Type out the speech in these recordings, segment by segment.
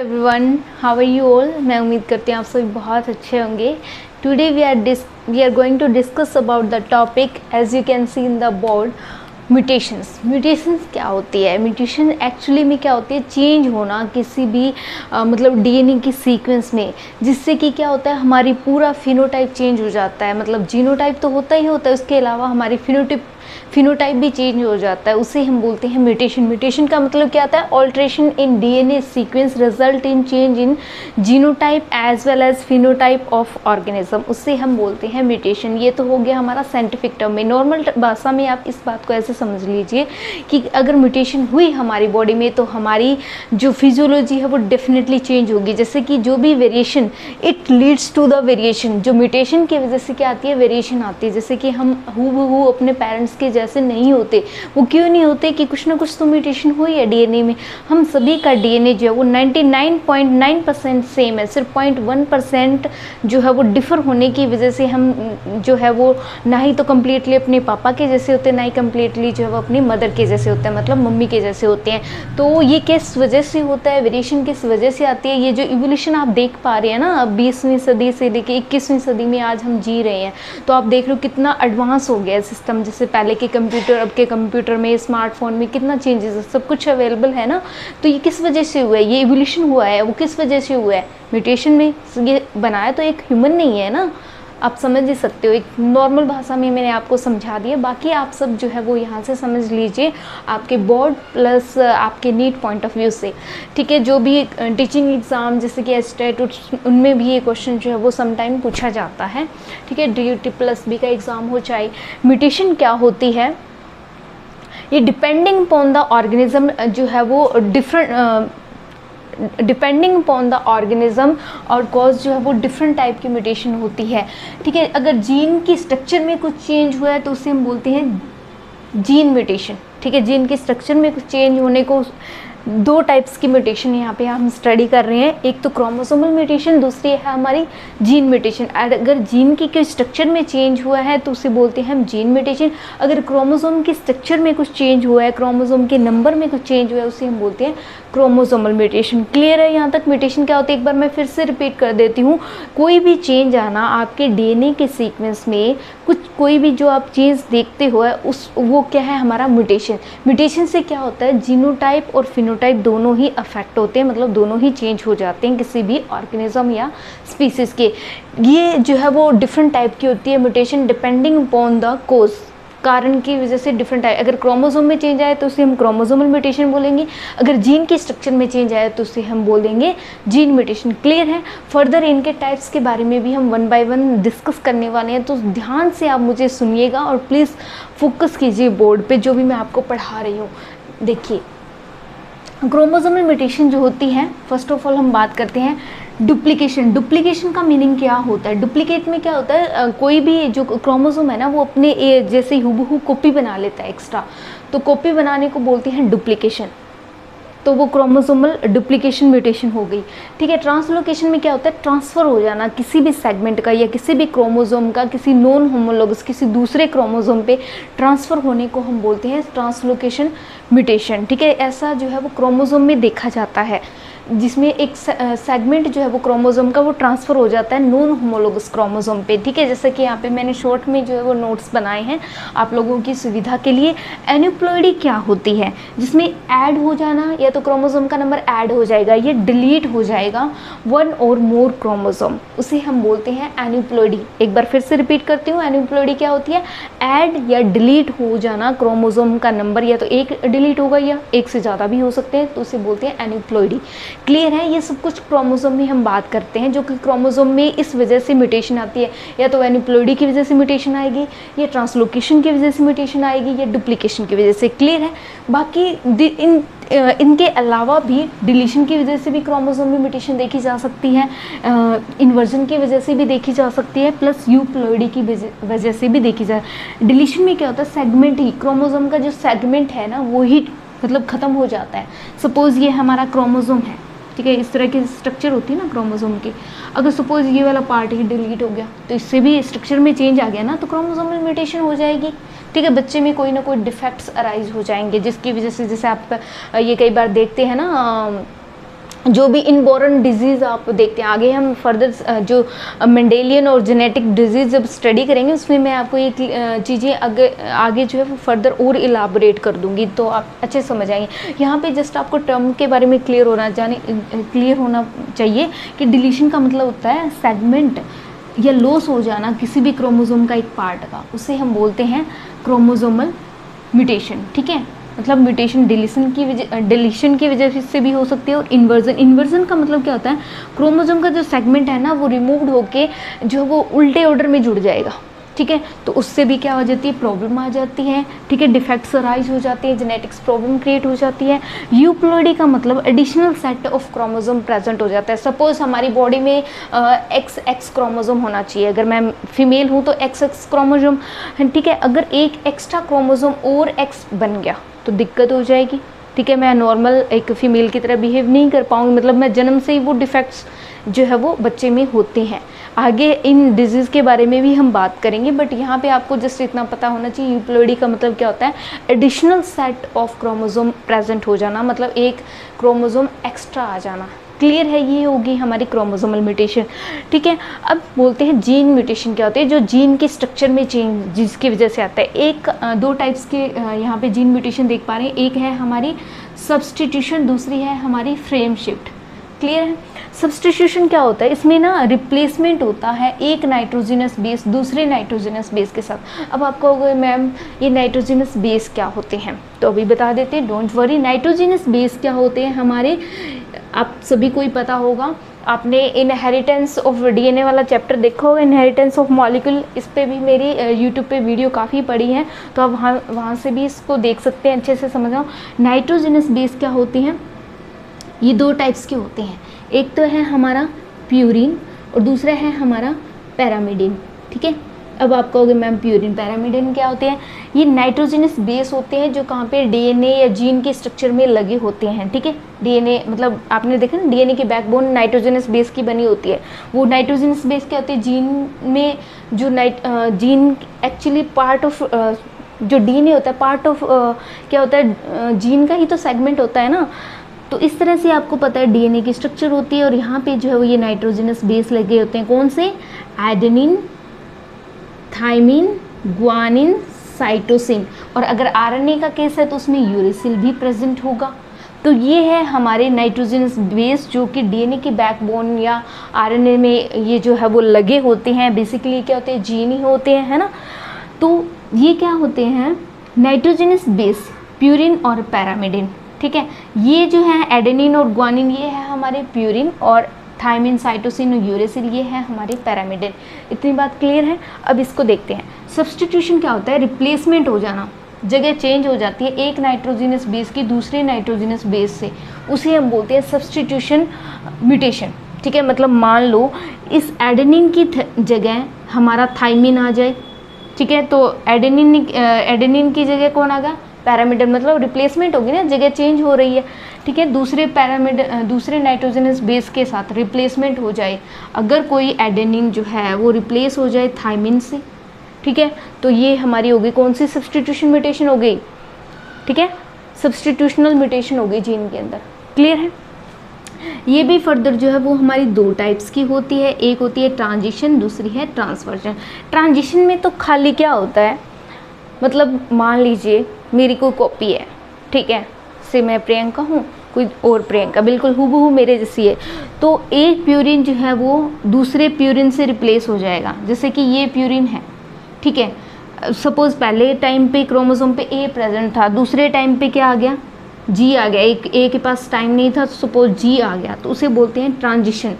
Everyone, how are you all. मैं उम्मीद करती हूँ आप सभी बहुत अच्छे होंगे। Today we are going to discuss about the topic as you can see in the board, mutations क्या होती है। म्यूटेशन एक्चुअली में क्या होती है, चेंज होना किसी भी मतलब डीएनए की सीक्वेंस में, जिससे कि क्या होता है हमारी पूरा फिनोटाइप चेंज हो जाता है। मतलब जीनोटाइप तो होता ही होता है, उसके अलावा हमारी फिनोटाइप भी चेंज हो जाता है, उसे हम बोलते हैं म्यूटेशन। म्यूटेशन का मतलब क्या आता है, alteration in DNA sequence result in change in genotype as well as phenotype of organism, उससे हम बोलते हैं म्यूटेशन। ये तो हो गया हमारा साइंटिफिक टर्म में। नॉर्मल भाषा में आप इस बात को ऐसे समझ लीजिए कि अगर म्यूटेशन हुई हमारी बॉडी में तो हमारी जो फिजियोलॉजी है वो डेफिनेटली चेंज होगी। जैसे कि जो भी variation it leads to the variation, जो म्यूटेशन की वजह से क्या आती है, वेरिएशन आती है। जैसे कि हम हूबहू अपने पेरेंट्स के जैसे नहीं होते। वो क्यों नहीं होते कि कुछ ना कुछ तो म्यूटेशन हुई है डीएनए में। हम सभी का डीएनए जो है वो 99.9% सेम है, सिर्फ 0.1% जो है वो डिफर होने की वजह से हम जो है वो ना ही तो कम्प्लीटली अपने पापा के जैसे होते हैं, ना ही कम्प्लीटली जो है वो अपनी मदर के जैसे होते हैं, मतलब मम्मी के जैसे होते हैं। तो ये किस वजह से होता है, वेरिएशन किस वजह से आती है। ये जो इवोल्यूशन आप देख पा रहे हैं ना, अब 20वीं सदी से लेके 21वीं सदी में आज हम जी रहे हैं, तो आप देख लो कितना एडवांस हो गया है सिस्टम। जैसे पहले के कंप्यूटर, अब के कंप्यूटर में, स्मार्टफोन में कितना चेंजेस है, सब कुछ अवेलेबल है ना। तो ये किस वजह से हुआ है, ये इवोल्यूशन हुआ है, वो किस वजह से हुआ है, म्यूटेशन में। ये बनाया तो एक ह्यूमन नहीं है ना, आप समझ ही सकते हो। एक नॉर्मल भाषा में मैंने आपको समझा दिया, बाकी आप सब जो है वो यहाँ से समझ लीजिए आपके बोर्ड प्लस आपके नीट पॉइंट ऑफ व्यू से, ठीक है। जो भी टीचिंग एग्ज़ाम जैसे कि एस्टेट, उनमें भी ये क्वेश्चन जो है वो समटाइम पूछा जाता है, ठीक है। DUT प्लस बी का एग्ज़ाम हो चाहे। म्यूटेशन क्या होती है, ये डिपेंडिंग अपॉन द ऑर्गेनिज्म जो है वो डिपेंडिंग अपॉन द ऑर्गेनिज्म और कॉज जो है वो डिफरेंट टाइप की म्यूटेशन होती है, ठीक है। अगर जीन की स्ट्रक्चर में कुछ चेंज हुआ है तो उसे हम बोलते हैं जीन म्यूटेशन, ठीक है। जीन के स्ट्रक्चर में कुछ चेंज होने को, दो टाइप्स की म्यूटेशन यहाँ पे हम स्टडी कर रहे हैं। एक तो क्रोमोसोमल म्यूटेशन, दूसरी है हमारी जीन म्यूटेशन। अगर जीन की कोई स्ट्रक्चर में चेंज हुआ है तो उसे बोलते हैं हम जीन म्यूटेशन। अगर क्रोमोसोम के स्ट्रक्चर में कुछ चेंज हुआ है, क्रोमोसोम के नंबर में कुछ चेंज हुआ है, उसे हम बोलते हैं क्रोमोसोमल म्यूटेशन। क्लियर है यहाँ तक म्यूटेशन क्या होती है। एक बार मैं फिर से रिपीट कर देती हूँ, कोई भी चेंज आना आपके डीएनए के सीक्वेंस में, कोई भी जो आप चेंज देखते हो वो क्या है, हमारा म्यूटेशन। म्यूटेशन से क्या होता है, जीनोटाइप और फिनोटाइप दोनों ही अफेक्ट होते हैं, मतलब दोनों ही चेंज हो जाते हैं किसी भी ऑर्गेनिज्म या स्पीसीज के। ये जो है वो डिफरेंट टाइप की होती है mutation, depending upon the cause, कारण की वजह से डिफरेंट टाइप। अगर क्रोमोसोम में चेंज आए तो उसे हम क्रोमोसोमल म्यूटेशन बोलेंगे। अगर जीन के स्ट्रक्चर में चेंज आए तो उसे हम बोलेंगे जीन म्यूटेशन। क्लियर है। फर्दर इनके टाइप्स के बारे में भी हम 1 बाय 1 डिस्कस करने वाले हैं, तो ध्यान से आप मुझे सुनिएगा और प्लीज़ फोकस कीजिए बोर्ड पे जो भी मैं आपको पढ़ा रही हूँ। देखिए, क्रोमोसोमल म्यूटेशन जो होती है, फर्स्ट ऑफ ऑल हम बात करते हैं डुप्लीकेशन। डुप्लीकेशन का मीनिंग क्या होता है। डुप्लीकेट में क्या होता है, कोई भी जो क्रोमोसोम है ना वो अपने जैसे हूबहू कॉपी बना लेता है एक्स्ट्रा, तो कॉपी बनाने को बोलते हैं डुप्लीकेशन। तो वो क्रोमोसोमल डुप्लीकेशन म्यूटेशन हो गई, ठीक है। ट्रांसलोकेशन में क्या होता है, ट्रांसफ़र हो जाना किसी भी सेगमेंट का या किसी भी क्रोमोसोम का किसी नॉन होमोलॉगस किसी दूसरे क्रोमोसोम पे ट्रांसफ़र होने को हम बोलते हैं ट्रांसलोकेशन म्यूटेशन, ठीक है। ऐसा जो है वो क्रोमोसोम में देखा जाता है, जिसमें एक सेगमेंट जो है वो क्रोमोसोम का वो ट्रांसफ़र हो जाता है नॉन होमोलॉगस क्रोमोसोम पे, ठीक है। जैसे कि यहाँ पे मैंने शॉर्ट में जो है वो नोट्स बनाए हैं आप लोगों की सुविधा के लिए। एन्यूप्लॉइडी क्या होती है, जिसमें ऐड हो जाना, या तो क्रोमोसोम का नंबर ऐड हो जाएगा, ये डिलीट हो जाएगा 1 और मोर क्रोमोसोम, उसे हम बोलते हैं एन्यूप्लॉइडी। एक बार फिर से रिपीट करती हूँ, एन्यूप्लॉइडी क्या होती है, ऐड या डिलीट हो जाना क्रोमोसोम का नंबर, या तो एक डिलीट होगा या एक से ज़्यादा भी हो सकते हैं, तो उसे बोलते हैं एन्यूप्लॉइडी। क्लियर है। ये सब कुछ क्रोमोसोम में हम बात करते हैं, जो कि क्रोमोसोम में इस वजह से म्यूटेशन आती है, या तो एन्यूप्लॉइडी की वजह से म्यूटेशन आएगी, या ट्रांसलोकेशन की वजह से म्यूटेशन आएगी, या डुप्लीकेशन की वजह से। क्लियर है। बाकी इनके अलावा भी डिलीशन की वजह से भी क्रोमोसोम में म्यूटेशन देखी जा सकती है, इन्वर्जन की वजह से भी देखी जा सकती है, प्लस यूप्लॉइडी की वजह से भी देखी जा। डिलीशन में क्या होता है, सेगमेंट ही, क्रोमोसोम का जो सेगमेंट है ना वो ही मतलब ख़त्म हो जाता है। सपोज़ ये हमारा क्रोमोसोम है, ठीक है, इस तरह की स्ट्रक्चर होती है ना क्रोमोसोम की। अगर सपोज़ ये वाला पार्ट ही डिलीट हो गया तो इससे भी स्ट्रक्चर में चेंज आ गया ना, तो क्रोमोसोमल म्यूटेशन हो जाएगी, ठीक है। बच्चे में कोई ना कोई डिफेक्ट्स अराइज हो जाएंगे, जिसकी वजह से, जैसे आप ये कई बार देखते हैं ना जो भी इनबॉर्न डिजीज़ आप देखते हैं, आगे हम फर्दर जो मेंडेलियन और जेनेटिक डिजीज़ जब स्टडी करेंगे उसमें मैं आपको ये चीज़ें आगे जो है वो फर्दर और इलाबोरेट कर दूंगी, तो आप अच्छे समझ आएंगे। यहाँ पे जस्ट आपको टर्म के बारे में क्लियर होना चाहिए कि डिलीशन का मतलब होता है सेगमेंट या लॉस हो जाना किसी भी क्रोमोसोम का एक पार्ट का, उसे हम बोलते हैं क्रोमोसोमल म्यूटेशन। ठीक है, मतलब म्यूटेशन डिलीशन की वजह से भी हो सकती है, और इन्वर्जन का मतलब क्या होता है, क्रोमोसोम का जो सेगमेंट है ना वो रिमूव्ड होके जो वो उल्टे ऑर्डर में जुड़ जाएगा। ठीक है, तो उससे भी क्या हो जाती है, प्रॉब्लम आ जाती है। ठीक है, डिफेक्ट्स अराइज हो जाती है, जेनेटिक्स प्रॉब्लम क्रिएट हो जाती है। यूप्लॉइडी का मतलब additional set of chromosome present हो जाता है। सपोज हमारी बॉडी में एक्स क्रोमोसोम होना चाहिए, अगर मैं फीमेल हूँ तो एक्स क्रोमोसोम। ठीक है, अगर एक एक्स्ट्रा क्रोमोसोम और एक्स बन गया तो दिक्कत हो जाएगी। ठीक है, मैं नॉर्मल एक फीमेल की तरह बिहेव नहीं कर पाऊंगी, मतलब मैं जन्म से ही वो डिफेक्ट्स जो है वो बच्चे में होते हैं। आगे इन डिजीज़ के बारे में भी हम बात करेंगे, बट यहाँ पे आपको जस्ट इतना पता होना चाहिए, यूप्लॉइडी का मतलब क्या होता है, additional set of chromosome present हो जाना, मतलब एक क्रोमोसोम एक्स्ट्रा आ जाना। क्लियर है, ये होगी हमारी क्रोमोसोमल म्यूटेशन। ठीक है, अब बोलते हैं जीन म्यूटेशन क्या होते हैं, जो जीन के स्ट्रक्चर में चेंज जिसकी वजह से आता है। दो टाइप्स के यहाँ पे जीन म्यूटेशन देख पा रहे हैं, एक है हमारी सब्सटीट्यूशन, दूसरी है हमारी फ्रेम शिफ्ट। क्लियर है, सब्सटीट्यूशन क्या होता है, इसमें ना रिप्लेसमेंट होता है एक नाइट्रोजनस बेस दूसरे नाइट्रोजनस बेस के साथ। अब आपको कहोगे मैम ये नाइट्रोजनस बेस क्या होते हैं, तो अभी बता देते हैं, डोंट वरी। नाइट्रोजनस बेस क्या होते हैं हमारे, आप सभी को ही पता होगा, आपने इनहेरिटेंस ऑफ डीएनए वाला चैप्टर देखा होगा, इनहेरिटेंस ऑफ मॉलिक्यूल, इस पे भी मेरी यूट्यूब पे वीडियो काफ़ी पड़ी है, तो आप वहाँ से भी इसको देख सकते हैं, अच्छे से समझ आओ। नाइट्रोजनस बेस क्या होती हैं, ये दो टाइप्स के होते हैं, एक तो है हमारा प्यूरिन और दूसरा है हमारा पैरामिडिन। ठीक है, अब आप कहोगे मैम प्यूरिन पैरामिडिन क्या होते हैं, ये नाइट्रोजनस बेस होते हैं जो कहाँ पे डीएनए या जीन के स्ट्रक्चर में लगे होते हैं। ठीक है, डीएनए मतलब आपने देखा ना, डीएनए की बैकबोन नाइट्रोजनस बेस की बनी होती है। वो नाइट्रोजनस बेस क्या होती है, जीन में जो जीन एक्चुअली पार्ट ऑफ जो डीएनए होता है पार्ट ऑफ क्या होता है, जीन का ही तो सेगमेंट होता है ना, तो इस तरह से आपको पता है डीएनए की स्ट्रक्चर होती है। और यहाँ पे जो है वो ये नाइट्रोजनस बेस लगे होते हैं, कौन से, एडेनिन, थाइमिन, ग्वानिन, साइटोसिन, और अगर आरएनए का केस है तो उसमें यूरेसिल भी प्रेजेंट होगा। तो ये है हमारे नाइट्रोजनस बेस जो कि डीएनए की बैकबोन या आरएनए में ये जो है वो लगे होते हैं। बेसिकली क्या होते हैं, जीन ही होते हैं, है ना। तो ये क्या होते हैं, नाइट्रोजनस बेस, प्यूरिन और पैरामिडिन। ठीक है, ये जो है एडेनिन और ग्वानिन ये है हमारे प्यूरिन, और थाइमिन, साइटोसिन और यूरेसिल ये है हमारे पैरामिडिन। इतनी बात क्लियर है। अब इसको देखते हैं, सब्सटीट्यूशन क्या होता है, रिप्लेसमेंट हो जाना, जगह चेंज हो जाती है एक नाइट्रोजनस बेस की दूसरे नाइट्रोजनस बेस से, उसे हम बोलते हैं सब्सटीट्यूशन म्यूटेशन। ठीक है, मतलब मान लो इस एडेनिन की जगह हमारा थाइमिन आ जाए। ठीक है, तो एडेनिन की जगह कौन आ गया, पैरामिडिन, मतलब रिप्लेसमेंट होगी ना, जगह चेंज हो रही है। ठीक है, दूसरे नाइट्रोजनस बेस के साथ रिप्लेसमेंट हो जाए, अगर कोई एडेनिन जो है वो रिप्लेस हो जाए थाइमिन से, ठीक है, तो ये हमारी होगी कौन सी, सब्सटीट्यूशन म्यूटेशन हो गई। ठीक है, सब्सटीट्यूशनल म्यूटेशन हो गई जीन के अंदर। क्लियर है, ये भी फर्दर जो है वो हमारी दो टाइप्स की होती है, एक होती है ट्रांजिशन, दूसरी है ट्रांसवर्जन। ट्रांजिशन में तो खाली क्या होता है, मतलब मान लीजिए मेरी कोई कॉपी है, ठीक है, से मैं प्रियंका हूँ, कोई और प्रियंका बिल्कुल हूबहू मेरे जैसी है, तो एक प्यूरिन जो है वो दूसरे प्यूरिन से रिप्लेस हो जाएगा। जैसे कि ये प्यूरिन है, ठीक है, सपोज़ पहले टाइम पे क्रोमोसोम पे ए प्रेजेंट था, दूसरे टाइम पे क्या आ गया, जी आ गया, एक ए के पास टाइम नहीं था, सपोज जी आ गया, तो उसे बोलते हैं ट्रांजिशन।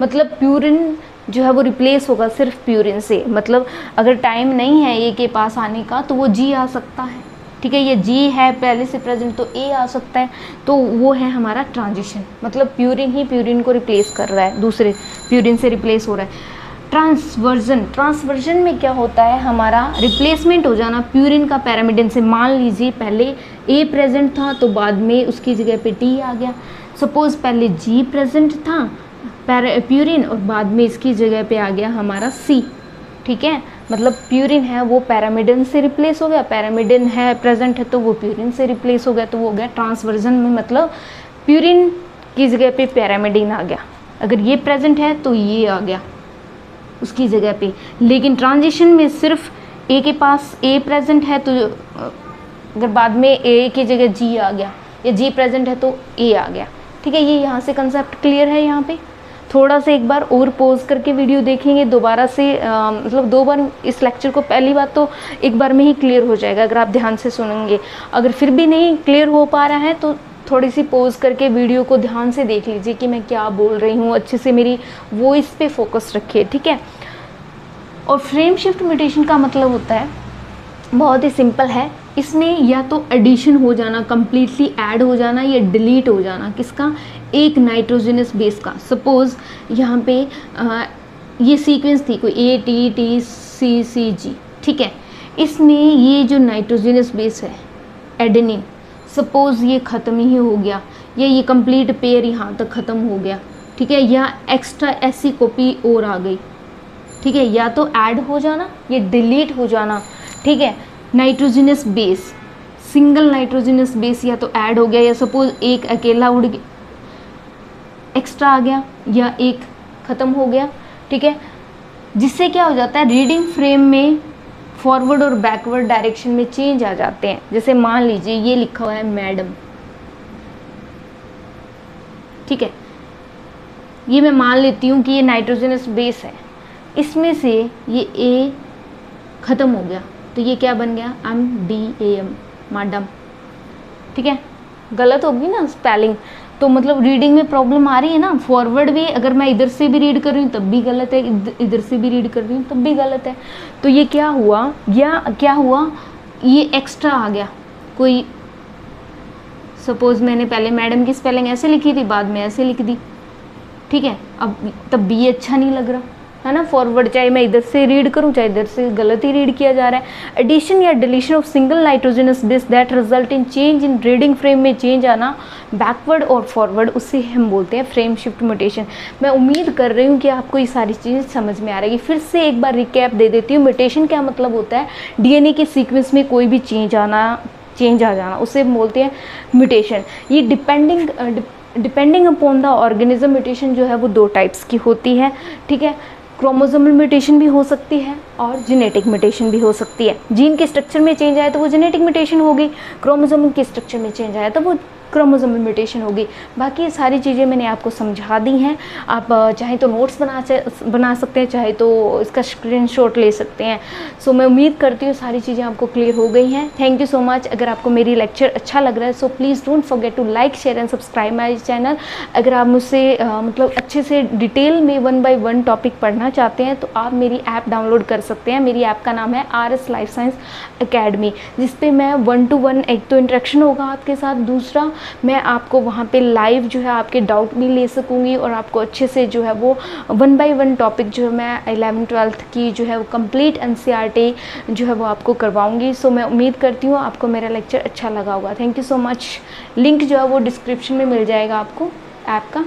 मतलब प्यूरिन जो है वो रिप्लेस होगा सिर्फ प्यूरिन से, मतलब अगर टाइम नहीं है ए के पास आने का तो वो जी आ सकता है। ठीक है, ये जी है पहले से प्रेजेंट तो ए आ सकता है, तो वो है हमारा ट्रांजिशन। मतलब प्यूरिन ही प्यूरिन को रिप्लेस कर रहा है, दूसरे प्यूरिन से रिप्लेस हो रहा है। ट्रांसवर्जन में क्या होता है, हमारा रिप्लेसमेंट हो जाना प्यूरिन का पैरामिडिन से। मान लीजिए पहले ए प्रेजेंट था तो बाद में उसकी जगह पे टी आ गया। सपोज़ पहले जी प्रेजेंट था प्यूरिन और बाद में इसकी जगह पे आ गया हमारा सी। ठीक है, मतलब प्यूरिन है वो पैरामिडिन से रिप्लेस हो गया, पैरामिडिन है प्रेजेंट है तो वो प्यूरिन से रिप्लेस हो गया, तो वो हो गया ट्रांसवर्जन में। मतलब प्यूरिन की जगह पे पैरामिडीन आ गया। अगर ये प्रेजेंट है तो ये आ गया उसकी जगह पे। लेकिन ट्रांजिशन में सिर्फ ए के पास ए प्रेजेंट है, तो अगर बाद में ए की जगह जी आ गया, या जी प्रेजेंट है तो ए आ गया। ठीक है, ये यहाँ से कंसेप्ट क्लियर है। यहाँ पे थोड़ा सा एक बार और पॉज करके वीडियो देखेंगे दोबारा से, मतलब 2 बार इस लेक्चर को, पहली बात तो एक बार में ही क्लियर हो जाएगा अगर आप ध्यान से सुनेंगे। अगर फिर भी नहीं क्लियर हो पा रहा है तो थोड़ी सी पॉज करके वीडियो को ध्यान से देख लीजिए कि मैं क्या बोल रही हूँ, अच्छे से मेरी वॉइस पे फोकस रखिए। ठीक है, और फ्रेम शिफ्ट म्यूटेशन का मतलब होता है, बहुत ही सिंपल है, इसमें या तो एडिशन हो जाना, कम्प्लीटली ऐड हो जाना, या डिलीट हो जाना। किसका? एक नाइट्रोजनस बेस का। सपोज़ यहाँ पे ये सीक्वेंस थी कोई ATTCCG, ठीक है, इसमें ये जो नाइट्रोजनस बेस है एडेनिन, सपोज़ ये ख़त्म ही हो गया, या ये कंप्लीट पेयर यहाँ तक ख़त्म हो गया। ठीक है, या एक्स्ट्रा ऐसी कॉपी और आ गई। ठीक है, या तो ऐड हो जाना या डिलीट हो जाना। ठीक है, nitrogenous base, single nitrogenous base या तो ऐड हो गया, या सपोज एक अकेला उड़ गया, एक्स्ट्रा आ गया, या एक ख़त्म हो गया। ठीक है, जिससे क्या हो जाता है, रीडिंग फ्रेम में फॉरवर्ड और बैकवर्ड डायरेक्शन में चेंज आ जाते हैं। जैसे मान लीजिए ये लिखा हुआ है मैडम, ठीक है, ये मैं मान लेती हूँ कि ये नाइट्रोजनस बेस है, इसमें से ये ए ख़त्म हो गया तो ये क्या बन गया, MDAM, मैडम। ठीक है, गलत होगी ना स्पेलिंग, तो मतलब रीडिंग में प्रॉब्लम आ रही है ना। फॉरवर्ड भी अगर मैं इधर से भी रीड कर रही हूँ तब भी गलत है, इधर से भी रीड कर रही हूँ तब भी गलत है। तो ये क्या हुआ, क्या हुआ, ये एक्स्ट्रा आ गया कोई। सपोज़ मैंने पहले मैडम की स्पेलिंग ऐसे लिखी थी, बाद में ऐसे लिख दी। ठीक है, अब तब भी ये अच्छा नहीं लग रहा है ना। फॉरवर्ड चाहे मैं इधर से रीड करूं चाहे इधर से, गलत ही रीड किया जा रहा है। एडिशन या deletion of single nitrogenous base that result in change in reading frame में चेंज आना बैकवर्ड और फॉरवर्ड, उससे हम बोलते हैं फ्रेम शिफ्ट म्यूटेशन। मैं उम्मीद कर रही हूँ कि आपको ये सारी चीज़ें समझ में आ रही है। फिर से एक बार रिकैप दे देती हूँ। म्यूटेशन क्या मतलब होता है, DNA के सीक्वेंस में कोई भी चेंज आ जाना, उसे हम बोलते हैं म्यूटेशन। ये depending upon the organism mutation जो है वो 2 टाइप्स की होती है। ठीक है, क्रोमोसोमल म्यूटेशन भी हो सकती है और जेनेटिक म्यूटेशन भी हो सकती है। जीन के स्ट्रक्चर में चेंज आए तो वो जेनेटिक म्यूटेशन होगी, क्रोमोसोम के स्ट्रक्चर में चेंज आया तो वो क्रोमोसोमल म्यूटेशन होगी। बाकी ये सारी चीज़ें मैंने आपको समझा दी हैं। आप चाहे तो नोट्स बना सकते हैं, चाहे तो इसका स्क्रीनशॉट ले सकते हैं। सो मैं उम्मीद करती हूँ सारी चीज़ें आपको क्लियर हो गई हैं। Thank you so much. अगर आपको मेरी लेक्चर अच्छा लग रहा है so please don't forget to like, share and subscribe my channel. अगर आप मुझसे मतलब अच्छे से डिटेल में 1 by 1 टॉपिक पढ़ना चाहते हैं तो आप मेरी ऐप डाउनलोड कर सकते हैं। मेरी ऐप का नाम है RS लाइफ साइंस अकेडमी, जिस पे मैं 1 to 1 एक तो इंटरेक्शन होगा आपके साथ, दूसरा मैं आपको वहाँ पे लाइव जो है आपके डाउट भी ले सकूँगी और आपको अच्छे से जो है वो 1 by 1 टॉपिक जो है मैं 11th 12th की जो है वो कंप्लीट NCERT जो है वो आपको करवाऊँगी। सो मैं उम्मीद करती हूँ आपको मेरा लेक्चर अच्छा लगा होगा। Thank you so much. Link जो है वो डिस्क्रिप्शन में मिल जाएगा आपको ऐप का।